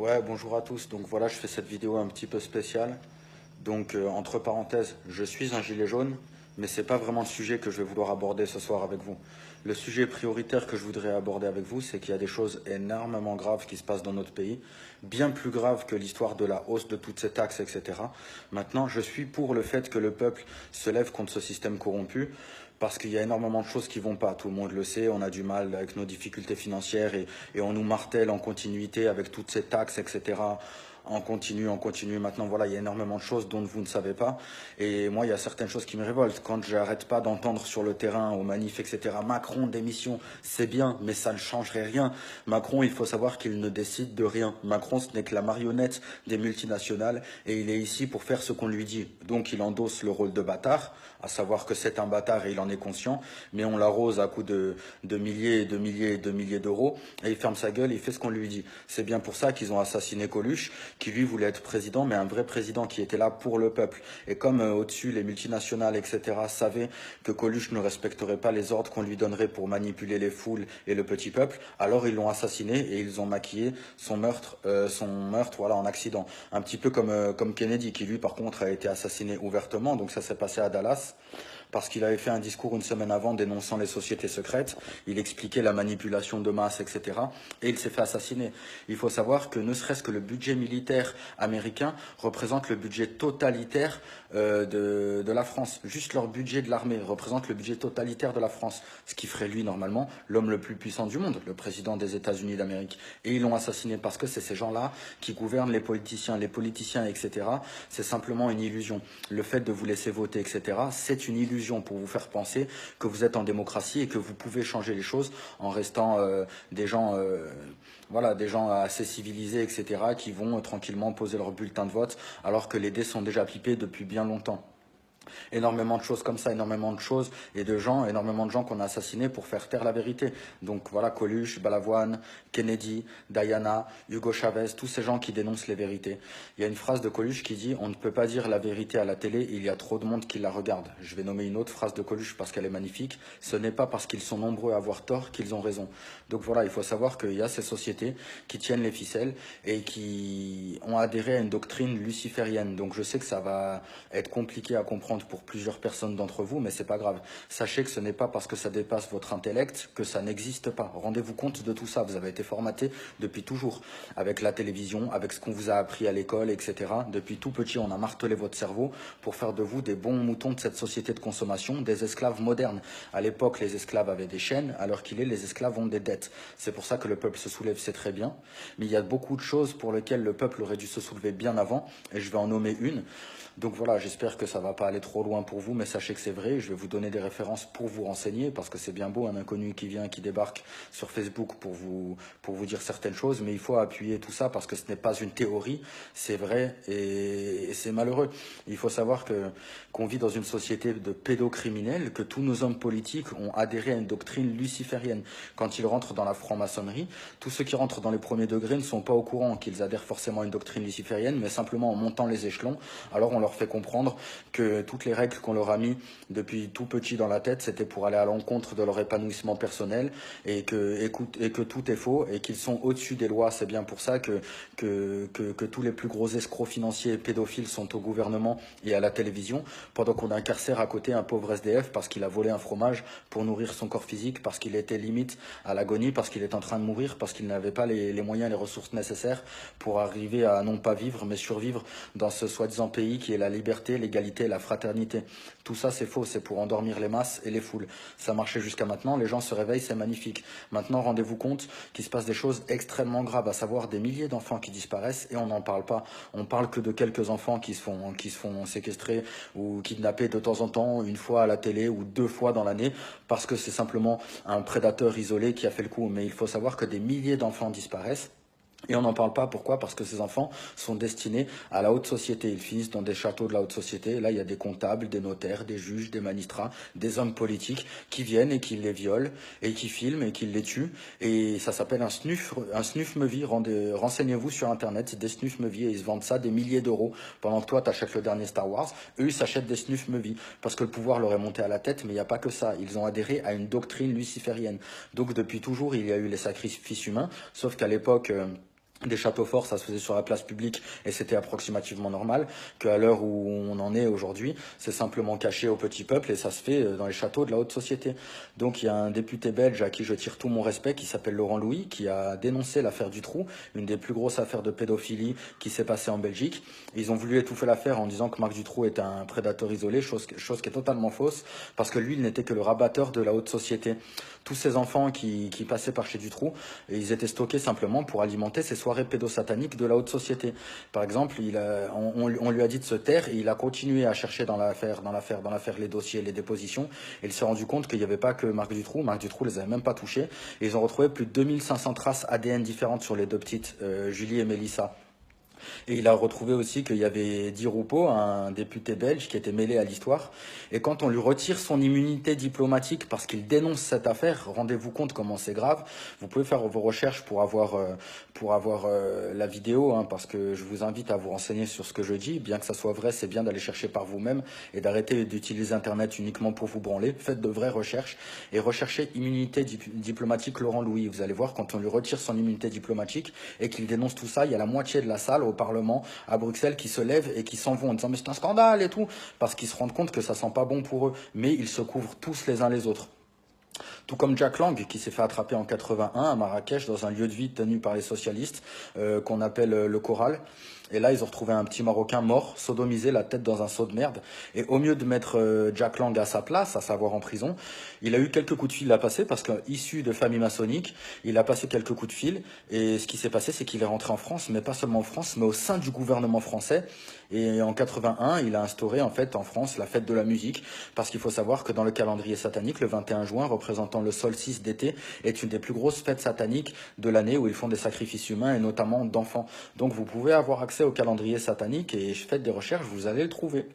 Ouais, bonjour à tous. Donc voilà, je fais cette vidéo un petit peu spéciale. Donc entre parenthèses, je suis un gilet jaune, mais c'est pas vraiment le sujet que je vais vouloir aborder ce soir avec vous. Le sujet prioritaire que je voudrais aborder avec vous, c'est qu'il y a des choses énormément graves qui se passent dans notre pays, bien plus graves que l'histoire de la hausse de toutes ces taxes, etc. Maintenant, je suis pour le fait que le peuple se lève contre ce système corrompu. Parce qu'il y a énormément de choses qui vont pas, tout le monde le sait, on a du mal avec nos difficultés financières et on nous martèle en continuité avec toutes ces taxes, etc. En continu. Maintenant, voilà, il y a énormément de choses dont vous ne savez pas. Et moi, il y a certaines choses qui me révoltent. Quand j'arrête pas d'entendre sur le terrain, aux manifs, etc. Macron, démission, c'est bien, mais ça ne changerait rien. Macron, il faut savoir qu'il ne décide de rien. Macron, ce n'est que la marionnette des multinationales et il est ici pour faire ce qu'on lui dit. Donc, il endosse le rôle de bâtard, à savoir que c'est un bâtard et il en est conscient, mais on l'arrose à coups de milliers et de milliers et de milliers d'euros et il ferme sa gueule et il fait ce qu'on lui dit. C'est bien pour ça qu'ils ont assassiné Coluche, qui lui voulait être président, mais un vrai président qui était là pour le peuple. Et comme au-dessus, les multinationales, etc., savaient que Coluche ne respecterait pas les ordres qu'on lui donnerait pour manipuler les foules et le petit peuple, alors ils l'ont assassiné et ils ont maquillé son meurtre, voilà, en accident. Un petit peu comme Kennedy, qui lui, par contre, a été assassiné ouvertement. Donc ça s'est passé à Dallas parce qu'il avait fait un discours une semaine avant dénonçant les sociétés secrètes. Il expliquait la manipulation de masse, etc. Et il s'est fait assassiner. Il faut savoir que ne serait-ce que le budget militaire américain représente le budget totalitaire de la France. Juste leur budget de l'armée représente le budget totalitaire de la France. Ce qui ferait lui, normalement, l'homme le plus puissant du monde, le président des États-Unis d'Amérique. Et ils l'ont assassiné parce que c'est ces gens-là qui gouvernent les politiciens, etc. C'est simplement une illusion. Le fait de vous laisser voter, etc., c'est une illusion pour vous faire penser que vous êtes en démocratie et que vous pouvez changer les choses en restant des gens, voilà, des gens assez civilisés, etc., qui vont tranquillement poser leur bulletin de vote alors que les dés sont déjà pipés depuis bien longtemps. Énormément de choses comme ça, énormément de choses et de gens, énormément de gens qu'on a assassinés pour faire taire la vérité. Donc voilà, Coluche, Balavoine, Kennedy, Diana, Hugo Chavez, tous ces gens qui dénoncent les vérités. Il y a une phrase de Coluche qui dit: on ne peut pas dire la vérité à la télé, il y a trop de monde qui la regarde. Je vais nommer une autre phrase de Coluche parce qu'elle est magnifique: ce n'est pas parce qu'ils sont nombreux à avoir tort qu'ils ont raison. Donc voilà, il faut savoir qu'il y a ces sociétés qui tiennent les ficelles et qui ont adhéré à une doctrine luciférienne. Donc je sais que ça va être compliqué à comprendre pour plusieurs personnes d'entre vous, mais c'est pas grave. Sachez que ce n'est pas parce que ça dépasse votre intellect que ça n'existe pas. Rendez-vous compte de tout ça. Vous avez été formaté depuis toujours, avec la télévision, avec ce qu'on vous a appris à l'école, etc. Depuis tout petit, on a martelé votre cerveau pour faire de vous des bons moutons de cette société de consommation, des esclaves modernes. À l'époque, les esclaves avaient des chaînes, alors qu'il est, les esclaves ont des dettes. C'est pour ça que le peuple se soulève, c'est très bien. Mais il y a beaucoup de choses pour lesquelles le peuple aurait dû se soulever bien avant, et je vais en nommer une. Donc voilà, j'espère que ça va pas aller trop loin pour vous, mais sachez que c'est vrai. Je vais vous donner des références pour vous renseigner, parce que c'est bien beau un inconnu qui vient, qui débarque sur Facebook pour vous dire certaines choses, mais il faut appuyer tout ça parce que ce n'est pas une théorie, c'est vrai et c'est malheureux. Il faut savoir qu'on vit dans une société de pédocriminels, que tous nos hommes politiques ont adhéré à une doctrine luciférienne. Quand ils rentrent dans la franc-maçonnerie, tous ceux qui rentrent dans les premiers degrés ne sont pas au courant qu'ils adhèrent forcément à une doctrine luciférienne, mais simplement en montant les échelons, alors on leur fait comprendre que toutes les règles qu'on leur a mis depuis tout petit dans la tête, c'était pour aller à l'encontre de leur épanouissement personnel et que tout est faux et qu'ils sont au-dessus des lois. C'est bien pour ça que tous les plus gros escrocs financiers et pédophiles sont au gouvernement et à la télévision, pendant qu'on incarcère à côté un pauvre SDF parce qu'il a volé un fromage pour nourrir son corps physique, parce qu'il était limite à l'agonie, parce qu'il est en train de mourir, parce qu'il n'avait pas les moyens et les ressources nécessaires pour arriver à non pas vivre, mais survivre dans ce soi-disant pays qui est la liberté, l'égalité et la fraternité. Tout ça, c'est faux, c'est pour endormir les masses et les foules. Ça marchait jusqu'à maintenant, les gens se réveillent, c'est magnifique. Maintenant, rendez-vous compte qu'il se passe des choses extrêmement graves, à savoir des milliers d'enfants qui disparaissent et on n'en parle pas. On parle que de quelques enfants qui se font séquestrer ou kidnapper de temps en temps, une fois à la télé ou deux fois dans l'année, parce que c'est simplement un prédateur isolé qui a fait le coup. Mais il faut savoir que des milliers d'enfants disparaissent. Et on n'en parle pas, pourquoi? Parce que ces enfants sont destinés à la haute société. Ils finissent dans des châteaux de la haute société. Et là, il y a des comptables, des notaires, des juges, des magistrats, des hommes politiques qui viennent et qui les violent, et qui filment et qui les tuent. Et ça s'appelle un snuf movie. Renseignez-vous sur Internet, des snuf movies, et ils se vendent ça des milliers d'euros. Pendant que toi, t'achètes le dernier Star Wars, eux, ils s'achètent des snuf movies. Parce que le pouvoir leur est monté à la tête, mais il n'y a pas que ça. Ils ont adhéré à une doctrine luciférienne. Donc, depuis toujours, il y a eu les sacrifices humains, sauf qu'à l'époque... des châteaux forts, ça se faisait sur la place publique et c'était approximativement normal, qu'à l'heure où on en est aujourd'hui, c'est simplement caché au petit peuple et ça se fait dans les châteaux de la haute société. Donc il y a un député belge à qui je tire tout mon respect, qui s'appelle Laurent Louis, qui a dénoncé l'affaire Dutroux, une des plus grosses affaires de pédophilie qui s'est passée en Belgique. Ils ont voulu étouffer l'affaire en disant que Marc Dutroux était un prédateur isolé, chose qui est totalement fausse, parce que lui, il n'était que le rabatteur de la haute société. Tous ces enfants qui passaient par chez Dutroux, ils étaient stockés simplement pour alimenter ces soirées pédosataniques de la haute société. Par exemple, on lui a dit de se taire et il a continué à chercher dans l'affaire les dossiers, les dépositions. Et il s'est rendu compte qu'il n'y avait pas que Marc Dutroux. Marc Dutroux les avait même pas touchés. Et ils ont retrouvé plus de 2500 traces ADN différentes sur les deux petites, Julie et Mélissa. Et il a retrouvé aussi qu'il y avait Di Rupo, un député belge, qui était mêlé à l'histoire. Et quand on lui retire son immunité diplomatique parce qu'il dénonce cette affaire, rendez-vous compte comment c'est grave. Vous pouvez faire vos recherches pour avoir la vidéo, hein, parce que je vous invite à vous renseigner sur ce que je dis. Bien que ça soit vrai, c'est bien d'aller chercher par vous-même et d'arrêter d'utiliser Internet uniquement pour vous branler. Faites de vraies recherches et recherchez immunité diplomatique Laurent Louis. Vous allez voir, quand on lui retire son immunité diplomatique et qu'il dénonce tout ça, il y a la moitié de la salle au Parlement à Bruxelles qui se lèvent et qui s'en vont en disant mais c'est un scandale et tout, parce qu'ils se rendent compte que ça sent pas bon pour eux, mais ils se couvrent tous les uns les autres. Tout comme Jack Lang qui s'est fait attraper en 81 à Marrakech dans un lieu de vie tenu par les socialistes qu'on appelle le Coral. Et là, ils ont retrouvé un petit Marocain mort, sodomisé, la tête dans un seau de merde. Et au lieu de mettre Jack Lang à sa place, à savoir en prison, il a eu quelques coups de fil à passer parce qu'issu de famille maçonnique, il a passé quelques coups de fil. Et ce qui s'est passé, c'est qu'il est rentré en France, mais pas seulement en France, mais au sein du gouvernement français. Et en 81, il a instauré en fait en France la fête de la musique, parce qu'il faut savoir que dans le calendrier satanique, le 21 juin, représentant le solstice d'été, est une des plus grosses fêtes sataniques de l'année où ils font des sacrifices humains et notamment d'enfants. Donc vous pouvez avoir accès au calendrier satanique et faites des recherches, vous allez le trouver.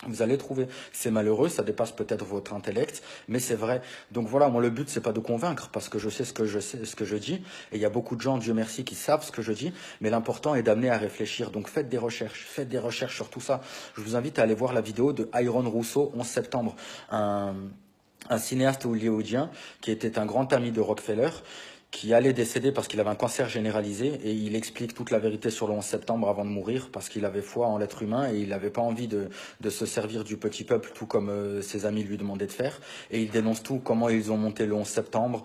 Vous allez trouver. C'est malheureux, ça dépasse peut-être votre intellect, mais c'est vrai. Donc voilà, moi le but c'est pas de convaincre, parce que je sais, ce que je dis, et il y a beaucoup de gens, Dieu merci, qui savent ce que je dis, mais l'important est d'amener à réfléchir. Donc faites des recherches sur tout ça. Je vous invite à aller voir la vidéo de Iron Rousseau, 11 septembre, un cinéaste hollywoodien qui était un grand ami de Rockefeller, qui allait décéder parce qu'il avait un cancer généralisé, et il explique toute la vérité sur le 11 septembre avant de mourir parce qu'il avait foi en l'être humain et il n'avait pas envie de se servir du petit peuple tout comme ses amis lui demandaient de faire, et il dénonce tout, comment ils ont monté le 11 septembre,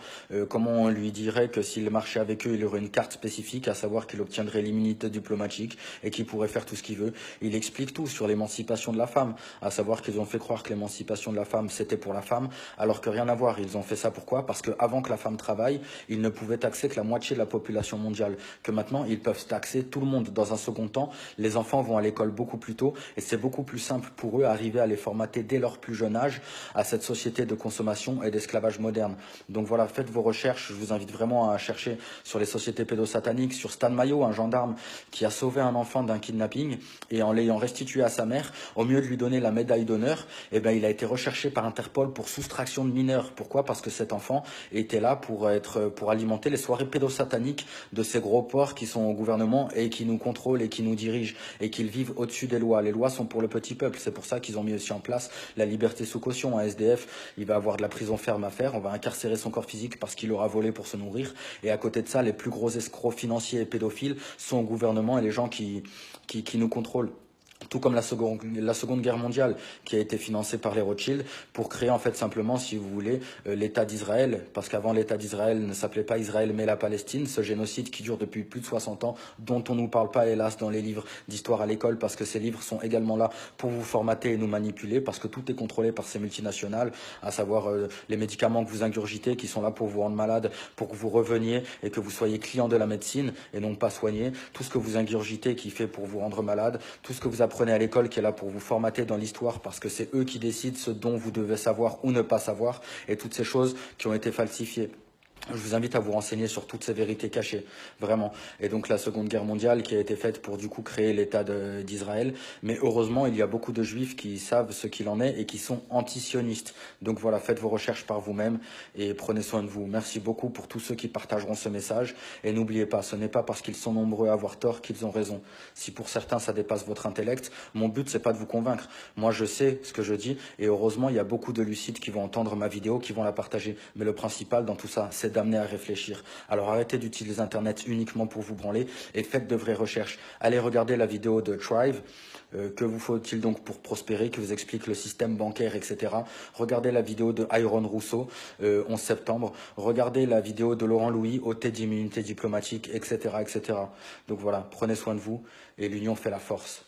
comment on lui dirait que s'il marchait avec eux il aurait une carte spécifique, à savoir qu'il obtiendrait l'immunité diplomatique et qu'il pourrait faire tout ce qu'il veut. Il explique tout sur l'émancipation de la femme, à savoir qu'ils ont fait croire que l'émancipation de la femme c'était pour la femme, alors que rien à voir. Ils ont fait ça pourquoi? Parce qu'avant que la femme travaille, ils ne pouvaient taxer que la moitié de la population mondiale, que maintenant ils peuvent taxer tout le monde. Dans un second temps, les enfants vont à l'école beaucoup plus tôt et c'est beaucoup plus simple pour eux d'arriver à les formater dès leur plus jeune âge à cette société de consommation et d'esclavage moderne. Donc voilà, faites vos recherches, je vous invite vraiment à chercher sur les sociétés pédosataniques, sur Stan Mayo, un gendarme qui a sauvé un enfant d'un kidnapping, et en l'ayant restitué à sa mère, au mieux de lui donner la médaille d'honneur, eh ben, il a été recherché par Interpol pour soustraction de mineurs. Pourquoi? Parce que cet enfant était là pour alimenter les soirées pédosataniques de ces gros porcs qui sont au gouvernement et qui nous contrôlent et qui nous dirigent et qui vivent au-dessus des lois. Les lois sont pour le petit peuple. C'est pour ça qu'ils ont mis aussi en place la liberté sous caution. Un SDF, il va avoir de la prison ferme à faire. On va incarcérer son corps physique parce qu'il aura volé pour se nourrir. Et à côté de ça, les plus gros escrocs financiers et pédophiles sont au gouvernement et les gens qui nous contrôlent. Tout comme la seconde Guerre mondiale qui a été financée par les Rothschild pour créer en fait simplement, si vous voulez, l'État d'Israël, parce qu'avant l'État d'Israël ne s'appelait pas Israël mais la Palestine, ce génocide qui dure depuis plus de 60 ans, dont on ne nous parle pas hélas dans les livres d'histoire à l'école, parce que ces livres sont également là pour vous formater et nous manipuler, parce que tout est contrôlé par ces multinationales, à savoir les médicaments que vous ingurgitez qui sont là pour vous rendre malade, pour que vous reveniez et que vous soyez client de la médecine et non pas soigné, tout ce que vous ingurgitez qui fait pour vous rendre malade, tout ce que vous apprenez à l'école qui est là pour vous formater dans l'histoire parce que c'est eux qui décident ce dont vous devez savoir ou ne pas savoir, et toutes ces choses qui ont été falsifiées. Je vous invite à vous renseigner sur toutes ces vérités cachées, vraiment. Et donc la Seconde Guerre mondiale qui a été faite pour du coup créer l'État d'Israël. Mais heureusement, il y a beaucoup de juifs qui savent ce qu'il en est et qui sont antisionistes. Donc voilà, faites vos recherches par vous-même et prenez soin de vous. Merci beaucoup pour tous ceux qui partageront ce message. Et n'oubliez pas, ce n'est pas parce qu'ils sont nombreux à avoir tort qu'ils ont raison. Si pour certains ça dépasse votre intellect, mon but c'est pas de vous convaincre. Moi je sais ce que je dis et heureusement il y a beaucoup de lucides qui vont entendre ma vidéo, qui vont la partager. Mais le principal dans tout ça, c'est c'est d'amener à réfléchir. Alors arrêtez d'utiliser Internet uniquement pour vous branler et faites de vraies recherches. Allez regarder la vidéo de Thrive, que vous faut-il donc pour prospérer, qui vous explique le système bancaire, etc. Regardez la vidéo de Iron Rousseau, 11 septembre. Regardez la vidéo de Laurent Louis, ôté d'immunité diplomatique, etc., etc. Donc voilà, prenez soin de vous et l'union fait la force.